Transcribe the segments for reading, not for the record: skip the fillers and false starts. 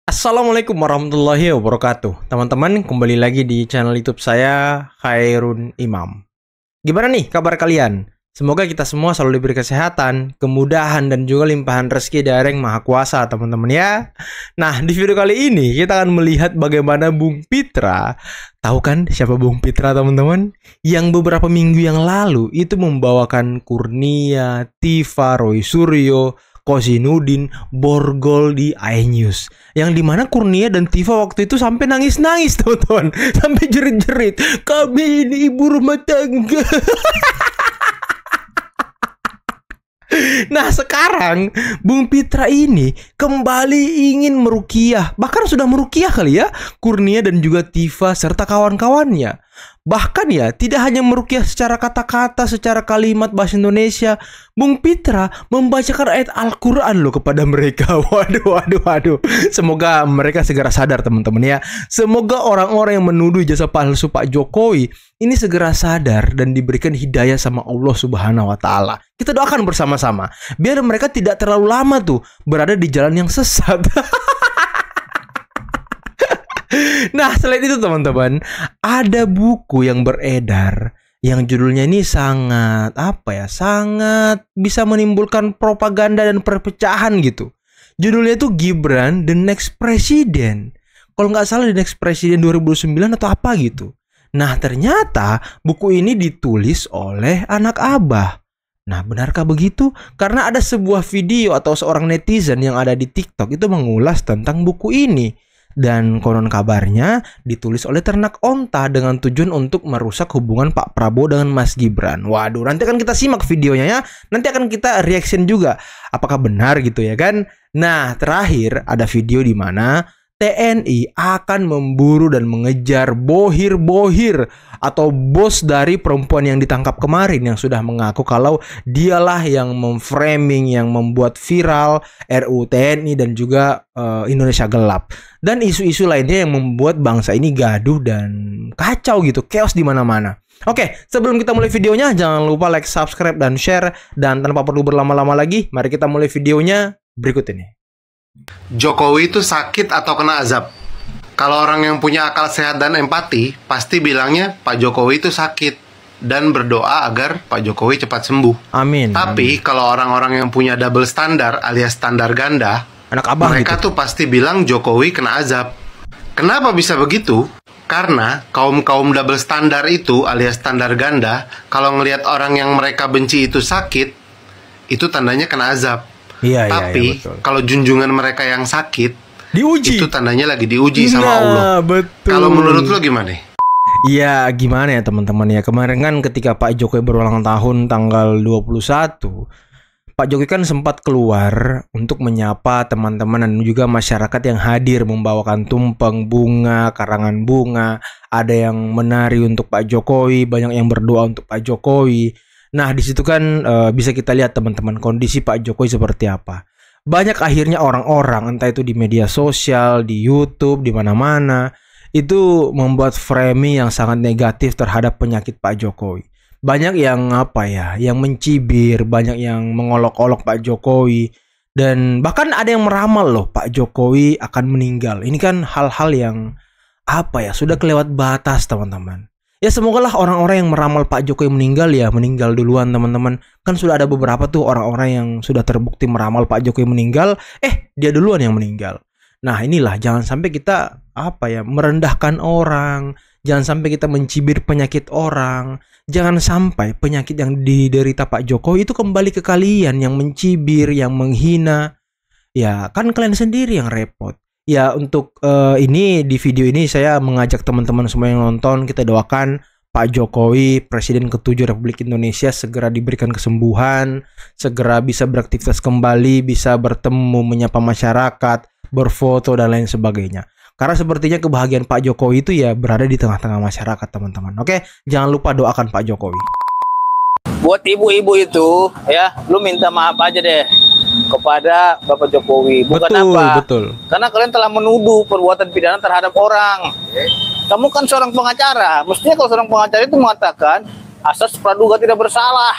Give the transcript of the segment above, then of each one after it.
Assalamualaikum warahmatullahi wabarakatuh. Teman-teman, kembali lagi di channel YouTube saya, Khairun Imam. Gimana nih kabar kalian? Semoga kita semua selalu diberi kesehatan, kemudahan, dan juga limpahan rezeki dari Yang Maha Kuasa, teman-teman ya. Nah, di video kali ini kita akan melihat bagaimana Bung Pitra. Tahu kan siapa Bung Pitra, teman-teman? Yang beberapa minggu yang lalu itu membawakan Kurnia, Tifa, Roy Suryo, Kozinudin, Borgol di iNews. Yang dimana Kurnia dan Tifa waktu itu sampai nangis-nangis, teman-teman. Sampai jerit-jerit, kami ini ibu rumah tangga. Nah, sekarang Bung Pitra ini kembali ingin meruqyah. Bahkan sudah meruqyah kali ya Kurnia dan juga Tifa serta kawan-kawannya. Bahkan ya, tidak hanya meruqyah secara kata-kata, secara kalimat bahasa Indonesia. Bung Pitra membacakan ayat Al-Quran loh kepada mereka. Waduh. Semoga mereka segera sadar, teman-teman ya. Semoga orang-orang yang menuduh jasa palsu Pak Jokowi ini segera sadar dan diberikan hidayah sama Allah Subhanahu wa Ta'ala. Kita doakan bersama-sama biar mereka tidak terlalu lama tuh berada di jalan yang sesat. Nah, selain itu teman-teman, ada buku yang beredar yang judulnya ini sangat sangat bisa menimbulkan propaganda dan perpecahan gitu. Judulnya itu Gibran The Next President. Kalau nggak salah The Next President 2009 atau apa gitu. Nah, ternyata buku ini ditulis oleh anak Abah. Nah, benarkah begitu? Karena ada sebuah video atau seorang netizen yang ada di TikTok itu mengulas tentang buku ini. Dan konon kabarnya ditulis oleh ternak onta dengan tujuan untuk merusak hubungan Pak Prabowo dengan Mas Gibran. Waduh, nanti akan kita simak videonya ya. Nanti akan kita reaction juga. Apakah benar gitu ya kan? Nah, terakhir ada video di mana TNI akan memburu dan mengejar bohir-bohir atau bos dari perempuan yang ditangkap kemarin yang sudah mengaku kalau dialah yang memframing, yang membuat viral RUU TNI dan juga Indonesia Gelap dan isu-isu lainnya yang membuat bangsa ini gaduh dan kacau gitu, chaos di mana-mana. Oke, sebelum kita mulai videonya jangan lupa like, subscribe, dan share. Dan tanpa perlu berlama-lama lagi, mari kita mulai videonya berikut ini. Jokowi itu sakit atau kena azab? Kalau orang yang punya akal sehat dan empati, pasti bilangnya Pak Jokowi itu sakit dan berdoa agar Pak Jokowi cepat sembuh. Amin. Tapi kalau orang-orang yang punya double standar alias standar ganda, anak abah mereka gitu tuh pasti bilang Jokowi kena azab. Kenapa bisa begitu? Karena kaum-kaum double standar itu alias standar ganda, kalau ngelihat orang yang mereka benci itu sakit, itu tandanya kena azab. Tapi kalau junjungan mereka yang sakit diuji, itu tandanya lagi diuji sama Allah. Betul. Kalau menurut lo gimana? Ya gimana ya teman-teman ya. Kemarin kan ketika Pak Jokowi berulang tahun tanggal 21, Pak Jokowi kan sempat keluar untuk menyapa teman-teman dan juga masyarakat yang hadir, membawakan tumpeng bunga, karangan bunga. Ada yang menari untuk Pak Jokowi, banyak yang berdoa untuk Pak Jokowi. Nah, di situ kan bisa kita lihat teman-teman kondisi Pak Jokowi seperti apa. Banyak akhirnya orang-orang entah itu di media sosial, di YouTube, di mana-mana itu membuat framing yang sangat negatif terhadap penyakit Pak Jokowi. Banyak yang yang mencibir, banyak yang mengolok-olok Pak Jokowi dan bahkan ada yang meramal loh Pak Jokowi akan meninggal. Ini kan hal-hal yang sudah kelewat batas, teman-teman. Ya semogalah orang-orang yang meramal Pak Jokowi meninggal ya meninggal duluan, teman-teman. Kan sudah ada beberapa tuh orang-orang yang sudah terbukti meramal Pak Jokowi meninggal, dia duluan yang meninggal. Nah, inilah jangan sampai kita merendahkan orang, jangan sampai kita mencibir penyakit orang. Jangan sampai penyakit yang diderita Pak Jokowi itu kembali ke kalian yang mencibir, yang menghina. Ya, kan kalian sendiri yang repot. Ya, untuk ini di video ini saya mengajak teman-teman semua yang nonton, kita doakan Pak Jokowi, Presiden ke-7 Republik Indonesia segera diberikan kesembuhan, segera bisa beraktivitas kembali, bisa bertemu, menyapa masyarakat, berfoto dan lain sebagainya. Karena sepertinya kebahagiaan Pak Jokowi itu ya berada di tengah-tengah masyarakat, teman-teman. Oke, jangan lupa doakan Pak Jokowi. Buat ibu-ibu itu ya, lu minta maaf aja deh kepada Bapak Jokowi. Bukan betul. Karena kalian telah menuduh perbuatan pidana terhadap orang. Kamu kan seorang pengacara. Mestinya kalau seorang pengacara itu mengatakan asas praduga tidak bersalah.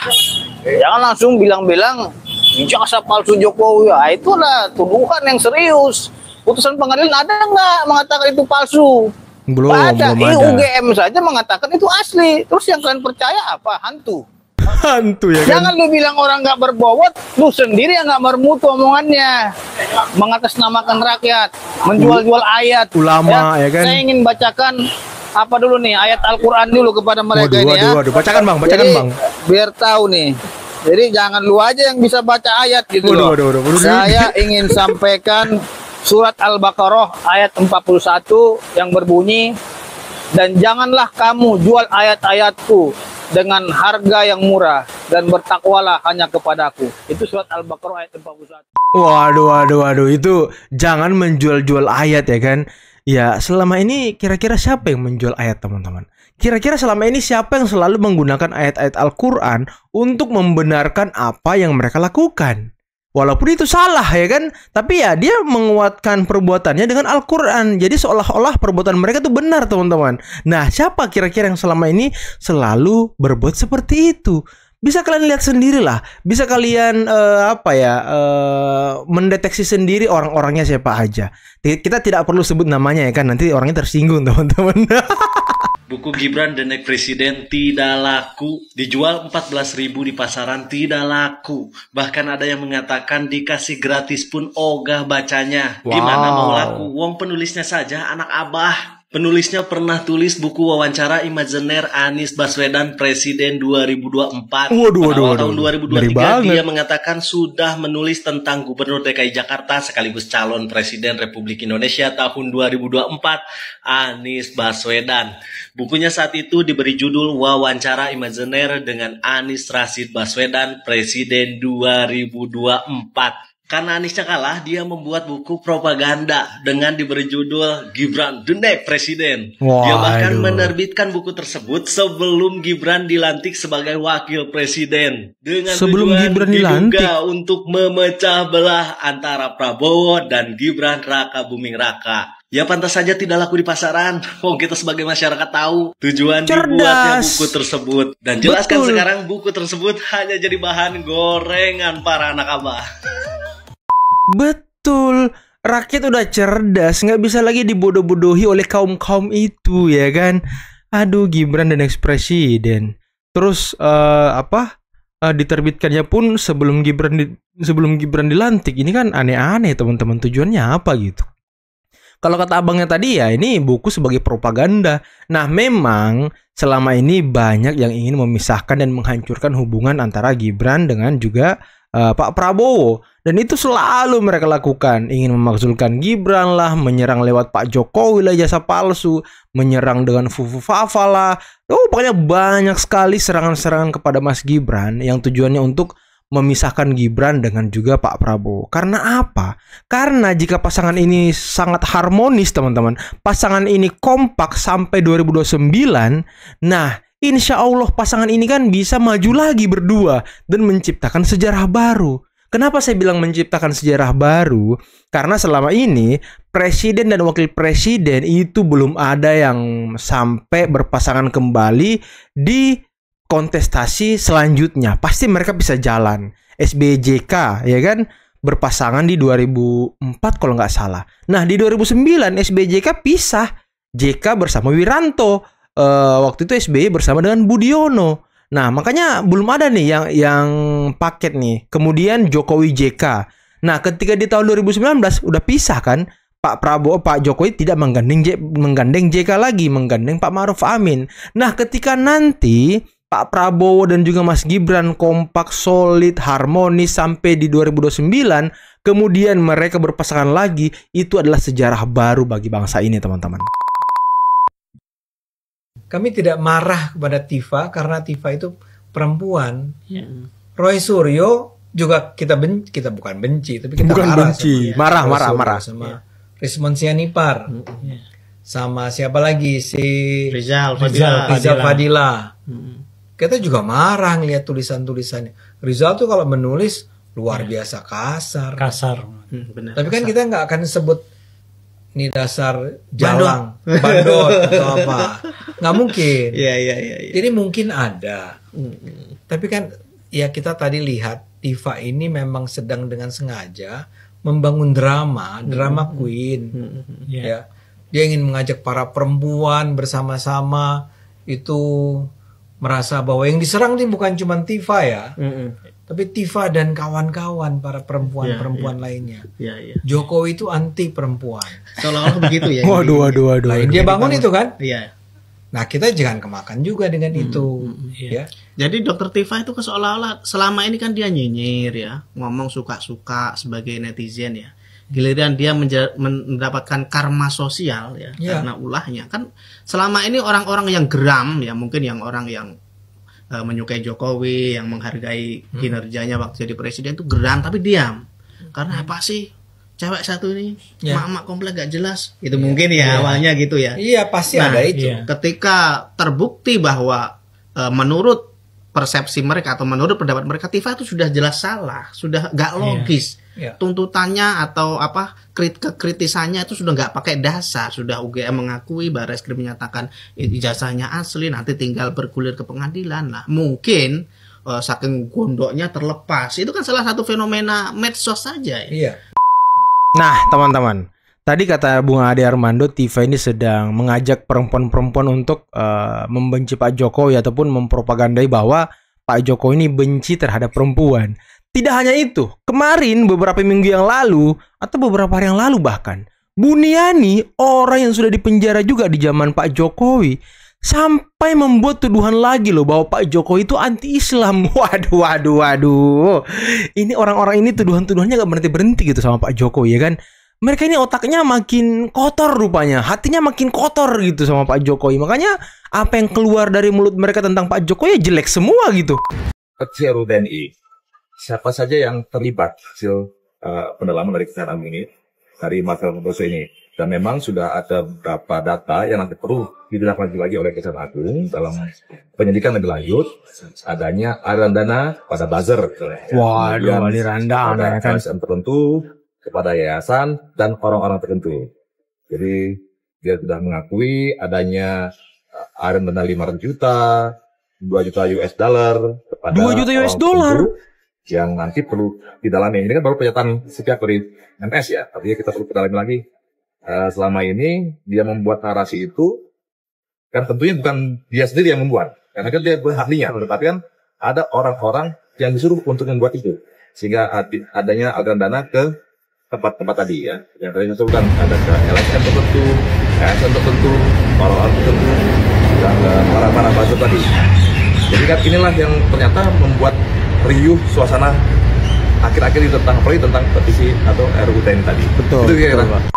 Jangan langsung bilang-bilang jasa palsu Jokowi. Itulah tuduhan yang serius. Putusan pengadilan ada nggak mengatakan itu palsu? Belum Ada. ada. UGM saja mengatakan itu asli. Terus yang kalian percaya apa? Hantu. Hantu ya kan. Jangan lu bilang orang nggak berbobot, lu sendiri yang nggak bermutu omongannya, mengatasnamakan rakyat, menjual-jual ayat. Ulama, ya kan? Saya ingin bacakan apa dulu nih ayat Al-Quran dulu kepada mereka Waduh, ini ya. waduh, bacakan bang, Jadi, bang. biar tahu nih. Jadi jangan lu aja yang bisa baca ayat gitu loh. Waduh. Saya ingin sampaikan surat Al-Baqarah ayat 41 yang berbunyi, dan janganlah kamu jual ayat-ayatku dengan harga yang murah dan bertakwalah hanya kepadaku. Itu surat Al-Baqarah ayat 41. Waduh, itu jangan menjual-jual ayat ya kan. Ya, selama ini kira-kira siapa yang menjual ayat, teman-teman? Kira-kira selama ini siapa yang selalu menggunakan ayat-ayat Al-Quran untuk membenarkan apa yang mereka lakukan? Walaupun itu salah ya kan, tapi ya dia menguatkan perbuatannya dengan Al-Quran. Jadi seolah-olah perbuatan mereka itu benar, teman-teman. Nah, siapa kira-kira yang selama ini selalu berbuat seperti itu? Bisa kalian lihat sendirilah. Bisa kalian mendeteksi sendiri orang-orangnya siapa aja. Kita tidak perlu sebut namanya ya kan, nanti orangnya tersinggung, teman-teman. Buku Gibran The Next President tidak laku, dijual 14.000 di pasaran tidak laku. Bahkan ada yang mengatakan dikasih gratis pun ogah bacanya. Gimana mau laku? Wong penulisnya saja anak abah. Penulisnya pernah tulis buku wawancara imajiner Anies Baswedan Presiden 2024. Pada tahun 2023 dia mengatakan sudah menulis tentang Gubernur DKI Jakarta sekaligus calon Presiden Republik Indonesia tahun 2024, Anies Baswedan. Bukunya saat itu diberi judul Wawancara Imajiner dengan Anies Rashid Baswedan Presiden 2024. Karena Aniesnya kalah, dia membuat buku propaganda dengan diberi judul Gibran The Next President. Dia bahkan menerbitkan buku tersebut sebelum Gibran dilantik sebagai wakil presiden. Dengan sebelum tujuan Gibran dilantik untuk memecah belah antara Prabowo dan Gibran Raka Buming Raka. Ya pantas saja tidak laku di pasaran. Kita sebagai masyarakat tahu tujuan dibuatnya buku tersebut. Dan jelaskan sekarang buku tersebut hanya jadi bahan gorengan para anak abah. Betul, rakyat udah cerdas, nggak bisa lagi dibodoh-bodohi oleh kaum-kaum itu ya kan. Aduh, Gibran The Next President. Terus diterbitkannya pun sebelum Gibran dilantik. Ini kan aneh-aneh, teman-teman. Tujuannya apa gitu? Kalau kata abangnya tadi ya, ini buku sebagai propaganda. Nah, memang selama ini banyak yang ingin memisahkan dan menghancurkan hubungan antara Gibran dengan juga Pak Prabowo. Dan itu selalu mereka lakukan. Ingin memakzulkan Gibran lah, menyerang lewat Pak Jokowi lah, jasa palsu, menyerang dengan Fufu Fafa lah. Pokoknya banyak sekali serangan-serangan kepada Mas Gibran yang tujuannya untuk memisahkan Gibran dengan juga Pak Prabowo. Karena apa? Karena jika pasangan ini sangat harmonis, teman-teman, pasangan ini kompak sampai 2029, nah insya Allah pasangan ini kan bisa maju lagi berdua dan menciptakan sejarah baru. Kenapa saya bilang menciptakan sejarah baru? Karena selama ini presiden dan wakil presiden itu belum ada yang sampai berpasangan kembali di kontestasi selanjutnya. Pasti mereka bisa jalan. SBY-JK ya kan berpasangan di 2004 kalau nggak salah. Nah di 2009 SBY-JK pisah. JK bersama Wiranto. Waktu itu SBY bersama dengan Budiono. Nah, makanya belum ada nih yang paket nih. Kemudian Jokowi JK. Nah, ketika di tahun 2019 udah pisah kan, Pak Jokowi tidak menggandeng JK lagi, menggandeng Pak Ma'ruf Amin. Nah, ketika nanti Pak Prabowo dan juga Mas Gibran kompak, solid, harmonis sampai di 2029, kemudian mereka berpasangan lagi, itu adalah sejarah baru bagi bangsa ini, teman-teman. Kami tidak marah kepada Tifa karena Tifa itu perempuan. Roy Suryo juga kita bukan benci, tapi kita marah sama Rismon Sianipar. Sama siapa lagi si Rizal Fadila. Kita juga marah ngeliat tulisan-tulisannya. Rizal tuh kalau menulis luar biasa kasar. Benar. Tapi kan kita nggak akan sebut ini dasar jalang, bandot atau apa. Nggak mungkin. Iya. Jadi mungkin ada. Tapi kan ya kita tadi lihat Tifa ini memang sedang dengan sengaja membangun drama queen, ya. Dia ingin mengajak para perempuan bersama-sama itu merasa bahwa yang diserang ini bukan cuma Tifa ya, tapi Tifa dan kawan-kawan para perempuan-perempuan lainnya. Jokowi itu anti perempuan. Seolah-olah begitu ya. Waduh. Dia bangun itu kan? Iya. Nah, kita jangan kemakan juga dengan itu, ya. Jadi Dokter Tifa itu seolah-olah selama ini kan dia nyinyir ya, ngomong suka-suka sebagai netizen ya. Giliran dia mendapatkan karma sosial ya, karena ulahnya. Kan selama ini orang-orang yang geram ya, mungkin yang orang yang menyukai Jokowi, yang menghargai kinerjanya waktu jadi presiden itu geram tapi diam. Karena apa sih? Cewek satu ini, mak-mak komplek gak jelas. Itu mungkin ya awalnya gitu ya. Iya, pasti ada itu. Ketika terbukti bahwa menurut persepsi mereka atau menurut pendapat mereka Tifa itu sudah jelas salah, sudah gak logis. Tuntutannya atau apa kekritisannya itu sudah nggak pakai dasar, sudah UGM mengakui, Barreskrim menyatakan ijazahnya asli, nanti tinggal bergulir ke pengadilan. Nah, mungkin saking gondoknya terlepas. Itu kan salah satu fenomena medsos saja ya. Iya. Nah, teman-teman, tadi kata Bung Ade Armando, Tifa ini sedang mengajak perempuan-perempuan untuk membenci Pak Jokowi ataupun mempropagandai bahwa Pak Jokowi ini benci terhadap perempuan. Tidak hanya itu, kemarin beberapa minggu yang lalu atau beberapa hari yang lalu bahkan, Buniani, orang yang sudah dipenjara juga di zaman Pak Jokowi, sampai membuat tuduhan lagi loh bahwa Pak Jokowi itu anti-Islam. Waduh. Ini orang-orang ini tuduhan-tuduhannya gak berhenti-berhenti gitu sama Pak Jokowi ya kan. Mereka ini otaknya makin kotor rupanya, hatinya makin kotor gitu sama Pak Jokowi. Makanya apa yang keluar dari mulut mereka tentang Pak Jokowi ya jelek semua gitu. Kecil TNI, siapa saja yang terlibat hasil pendalaman dari Kejaksaan ini, dari Marcel Santoso ini. Dan memang sudah ada beberapa data yang nanti perlu ditindaklanjuti lagi oleh Kejaksaan Agung dalam penyidikan lebih lanjut, adanya aliran dana pada buzzer, Waduh, aliran dana ya kan, LSM tertentu, kepada yayasan dan orang-orang tertentu. Jadi dia sudah mengakui adanya aliran dana 500 juta, 2 juta US dollar kepada 2 juta US dollar yang nanti perlu didalami. Ini kan baru pernyataan sepihak dari MS ya, artinya kita perlu pedalami lagi. Selama ini dia membuat narasi itu kan tentunya bukan dia sendiri yang membuat, karena kan dia bukan ahlinya, tetapi kan ada orang-orang yang disuruh untuk membuat itu, sehingga adanya aliran dana ke tempat-tempat tadi ya, yang tadi saya sebutkan, ada ke LSM tertentu, ASN tertentu, orang-orang tertentu, dan para buzzer tadi. Jadi kan inilah yang ternyata membuat riuh suasana akhir-akhir tentang petisi atau RUU TNI tadi. Betul. Itu kira-kira.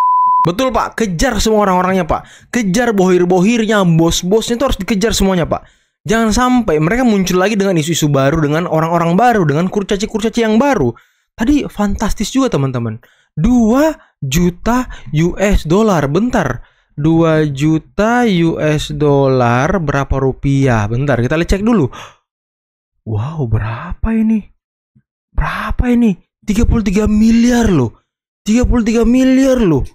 Betul Pak, kejar semua orang-orangnya Pak. Kejar bohir-bohirnya, bos-bosnya itu harus dikejar semuanya Pak. Jangan sampai mereka muncul lagi dengan isu-isu baru, dengan orang-orang baru, dengan kurcaci-kurcaci yang baru. Tadi fantastis juga teman-teman. 2 juta US dollar, bentar. 2 juta US dollar berapa rupiah? Bentar, kita cek dulu. Wow, berapa ini? Berapa ini? 33 miliar loh. 33 miliar loh.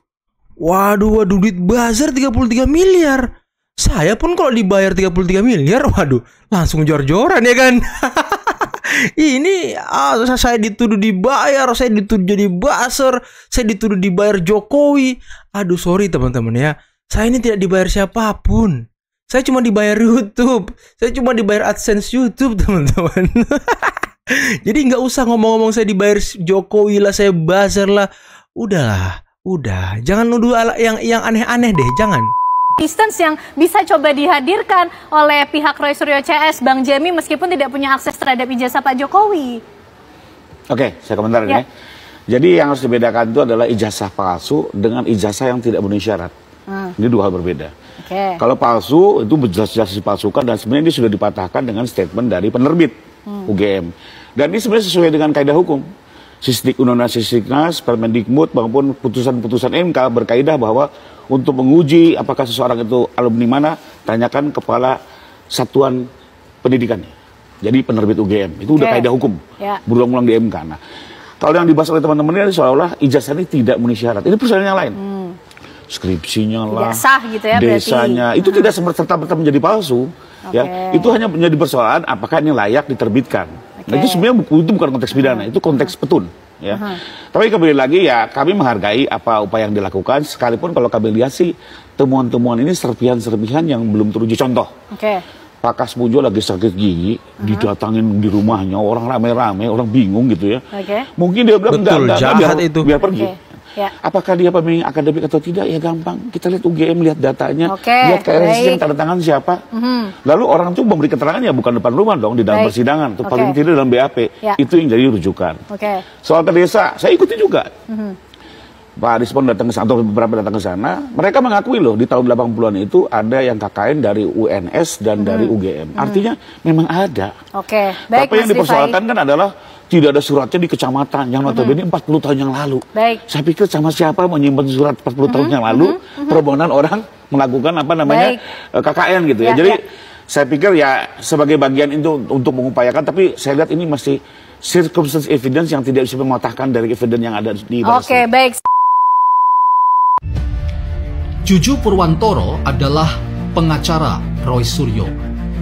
Waduh, duit buzzer 33 miliar. Saya pun kalau dibayar 33 miliar, waduh, langsung jor-joran ya kan. Ini saya dituduh dibayar, saya dituduh jadi buzzer, saya dituduh dibayar Jokowi. Aduh, sorry teman-teman ya. Saya ini tidak dibayar siapapun. Saya cuma dibayar YouTube. Saya cuma dibayar AdSense YouTube, teman-teman. Jadi nggak usah ngomong-ngomong saya dibayar Jokowi lah, saya buzzer lah. Udahlah. Udah, jangan nuduh yang aneh-aneh deh, jangan. Distance yang bisa coba dihadirkan oleh pihak Roy Suryo CS, Bang Jemi, meskipun tidak punya akses terhadap ijazah Pak Jokowi. Oke, saya komentar ya. Jadi yang harus dibedakan itu adalah ijazah palsu dengan ijazah yang tidak memenuhi syarat. Ini dua hal berbeda. Kalau palsu itu jelas-jelas dipalsukan dan sebenarnya ini sudah dipatahkan dengan statement dari penerbit UGM. Dan ini sebenarnya sesuai dengan kaidah hukum. Sisdik Undang-Undang Sisdiknas, Permendikbud maupun putusan-putusan MK berkaidah bahwa untuk menguji apakah seseorang itu alumni mana, tanyakan kepala satuan pendidikannya. Jadi penerbit UGM itu udah kaidah hukum, berulang-ulang di MK. Nah, kalau yang dibahas oleh teman-teman ini seolah-olah ijazah ini tidak memenuhi syarat. Ini persoalan yang lain. Skripsinya lah, sah gitu ya, desanya, itu tidak serta-merta menjadi palsu. Ya, itu hanya menjadi persoalan apakah ini layak diterbitkan. Nah, itu sebenarnya buku itu bukan konteks pidana, itu konteks petun. ya. Tapi kembali lagi ya, kami menghargai apa upaya yang dilakukan, sekalipun kalau kami lihat sih temuan-temuan ini serpihan-serpihan yang belum teruji. Contoh, Pak Kasmujo lagi sakit gigi, didatangin di rumahnya, orang rame-rame, orang bingung gitu ya. Mungkin dia bilang enggak, biar pergi. Apakah dia pemilih akademik atau tidak? Ya gampang. Kita lihat UGM, lihat datanya, lihat KRS yang tanda tangan siapa. Lalu orang itu memberi keterangan ya bukan depan rumah dong, di dalam persidangan. Atau paling tidak dalam BAP. Itu yang jadi rujukan. Soal ke desa, saya ikuti juga. Pak Dispon datang ke sana, atau beberapa datang ke sana, mereka mengakui loh di tahun 80-an itu ada yang KKN dari UNS dan dari UGM. Artinya memang ada. Baik, tapi yang dipersoalkan kan adalah tidak ada suratnya di kecamatan yang notabene 40 tahun yang lalu. Saya pikir sama siapa menyimpan surat 40 tahun yang lalu permohonan orang melakukan apa namanya KKN gitu ya. Jadi saya pikir ya sebagai bagian itu untuk mengupayakan, tapi saya lihat ini masih circumstance evidence yang tidak bisa mematahkan dari evidence yang ada di Bawaslu. Baik. Juju Purwantoro adalah pengacara Roy Suryo.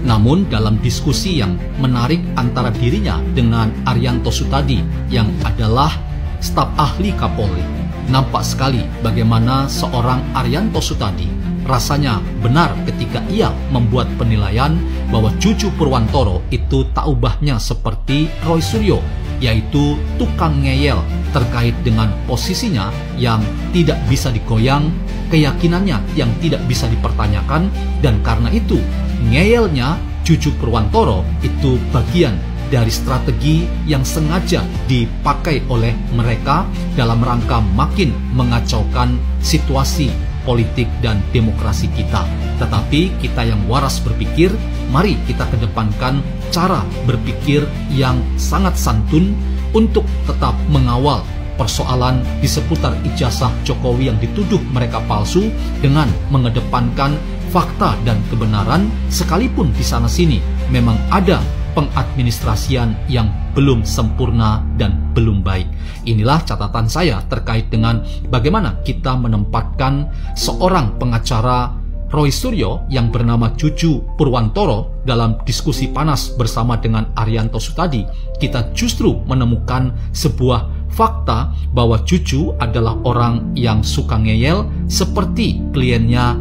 Namun dalam diskusi yang menarik antara dirinya dengan Arianto Sutadi yang adalah staf ahli Kapolri, nampak sekali bagaimana seorang Arianto Sutadi rasanya benar ketika ia membuat penilaian bahwa Juju Purwantoro itu tak ubahnya seperti Roy Suryo, yaitu tukang ngeyel terkait dengan posisinya yang tidak bisa digoyang, keyakinannya yang tidak bisa dipertanyakan, dan karena itu ngeyelnya Juju Purwantoro itu bagian dari strategi yang sengaja dipakai oleh mereka dalam rangka makin mengacaukan situasi politik dan demokrasi kita. Tetapi kita yang waras berpikir, mari kita kedepankan cara berpikir yang sangat santun untuk tetap mengawal persoalan di seputar ijazah Jokowi yang dituduh mereka palsu dengan mengedepankan fakta dan kebenaran, sekalipun di sana-sini memang ada pengadministrasian yang belum sempurna dan belum baik. Inilah catatan saya terkait dengan bagaimana kita menempatkan seorang pengacara Roy Suryo yang bernama Juju Purwantoro dalam diskusi panas bersama dengan Arianto Sutadi. Kita justru menemukan sebuah fakta bahwa Juju adalah orang yang suka ngeyel seperti kliennya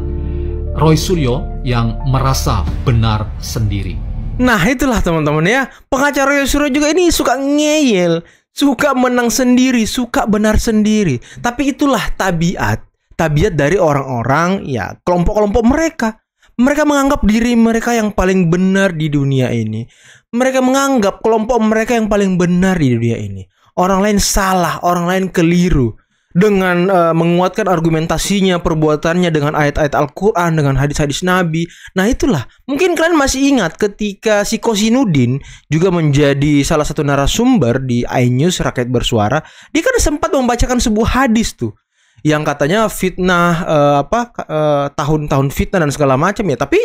Roy Suryo yang merasa benar sendiri. Nah itulah teman-teman ya, pengacara Roy Suryo juga ini suka ngeyel, suka menang sendiri, suka benar sendiri. Tapi itulah tabiat dari orang-orang ya, kelompok-kelompok mereka. Mereka menganggap diri mereka yang paling benar di dunia ini. Mereka menganggap kelompok mereka yang paling benar di dunia ini. Orang lain salah, orang lain keliru. Dengan menguatkan argumentasinya, perbuatannya dengan ayat-ayat Al-Quran, dengan hadis-hadis Nabi. Nah itulah, mungkin kalian masih ingat ketika si Kosinudin juga menjadi salah satu narasumber di iNews Rakyat Bersuara. Dia kan sempat membacakan sebuah hadis tuh yang katanya fitnah, tahun-tahun fitnah dan segala macam ya. Tapi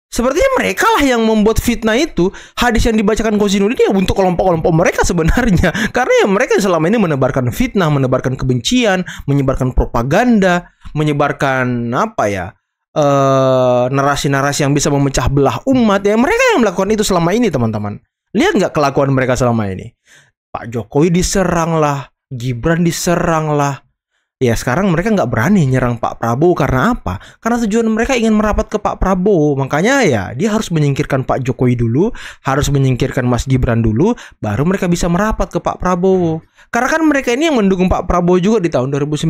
sepertinya mereka lah yang membuat fitnah itu. Hadis yang dibacakan Kosinudin ya untuk kelompok-kelompok mereka sebenarnya. Karena ya mereka selama ini menebarkan fitnah, menebarkan kebencian, menyebarkan propaganda, menyebarkan narasi-narasi yang bisa memecah belah umat. Ya mereka yang melakukan itu selama ini teman-teman. Lihat nggak kelakuan mereka selama ini? Pak Jokowi diserang lah, Gibran diserang lah. Ya sekarang mereka nggak berani nyerang Pak Prabowo karena apa? Karena tujuan mereka ingin merapat ke Pak Prabowo. Makanya ya dia harus menyingkirkan Pak Jokowi dulu, harus menyingkirkan Mas Gibran dulu, baru mereka bisa merapat ke Pak Prabowo. Karena kan mereka ini yang mendukung Pak Prabowo juga di tahun 2019.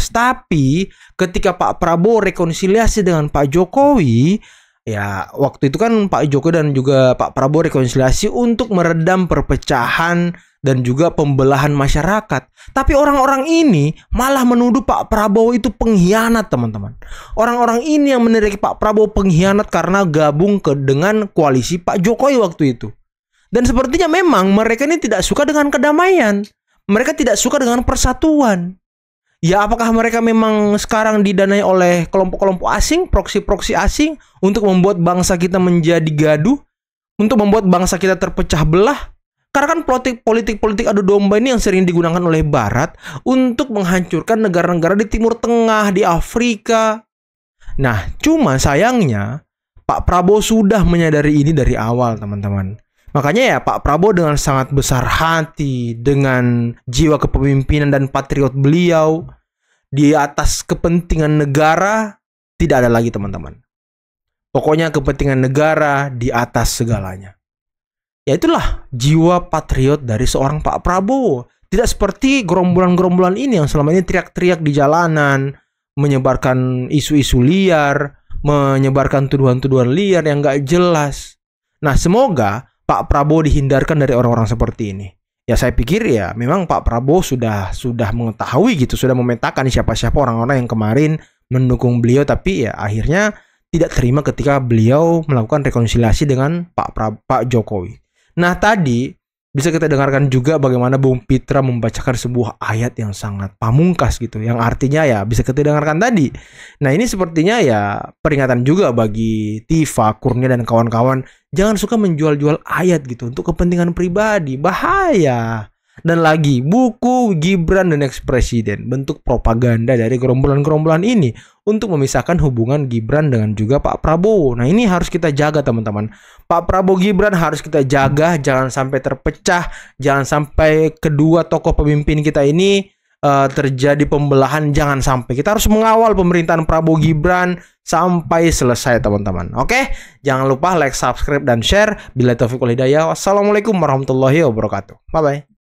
Tapi ketika Pak Prabowo rekonsiliasi dengan Pak Jokowi, ya waktu itu kan Pak Jokowi dan juga Pak Prabowo rekonsiliasi untuk meredam perpecahan dan juga pembelahan masyarakat. Tapi orang-orang ini malah menuduh Pak Prabowo itu pengkhianat teman-teman. Orang-orang ini yang menilai Pak Prabowo pengkhianat karena gabung dengan koalisi Pak Jokowi waktu itu. Dan sepertinya memang mereka ini tidak suka dengan kedamaian. Mereka tidak suka dengan persatuan. Ya apakah mereka memang sekarang didanai oleh kelompok-kelompok asing, proksi-proksi asing untuk membuat bangsa kita menjadi gaduh, untuk membuat bangsa kita terpecah belah? Karena kan politik adu domba ini yang sering digunakan oleh Barat untuk menghancurkan negara-negara di Timur Tengah, di Afrika. Nah, cuma sayangnya Pak Prabowo sudah menyadari ini dari awal, teman-teman. Makanya ya Pak Prabowo dengan sangat besar hati, dengan jiwa kepemimpinan dan patriot beliau, di atas kepentingan negara tidak ada lagi teman-teman. Pokoknya kepentingan negara di atas segalanya. Ya itulah jiwa patriot dari seorang Pak Prabowo. Tidak seperti gerombolan-gerombolan ini yang selama ini teriak-teriak di jalanan, menyebarkan isu-isu liar, menyebarkan tuduhan-tuduhan liar yang gak jelas. Nah, semoga Pak Prabowo dihindarkan dari orang-orang seperti ini. Ya saya pikir ya memang Pak Prabowo sudah mengetahui gitu, sudah memetakan siapa-siapa orang-orang yang kemarin mendukung beliau, tapi ya akhirnya tidak terima ketika beliau melakukan rekonsiliasi dengan Pak Jokowi. Nah tadi bisa kita dengarkan juga bagaimana Bung Pitra membacakan sebuah ayat yang sangat pamungkas gitu, yang artinya ya bisa kita dengarkan tadi. Nah ini sepertinya ya peringatan juga bagi Tifa, Kurnia dan kawan-kawan, jangan suka menjual-jual ayat gitu untuk kepentingan pribadi, bahaya. Dan lagi, buku Gibran the Next President, bentuk propaganda dari gerombolan-gerombolan ini untuk memisahkan hubungan Gibran dengan juga Pak Prabowo. Nah ini harus kita jaga teman-teman. Pak Prabowo Gibran harus kita jaga, jangan sampai terpecah, jangan sampai kedua tokoh pemimpin kita ini terjadi pembelahan, jangan sampai. Kita harus mengawal pemerintahan Prabowo Gibran sampai selesai teman-teman. Oke, jangan lupa like, subscribe, dan share. Bila taufiq wal hidayah. Wassalamualaikum warahmatullahi wabarakatuh. Bye-bye.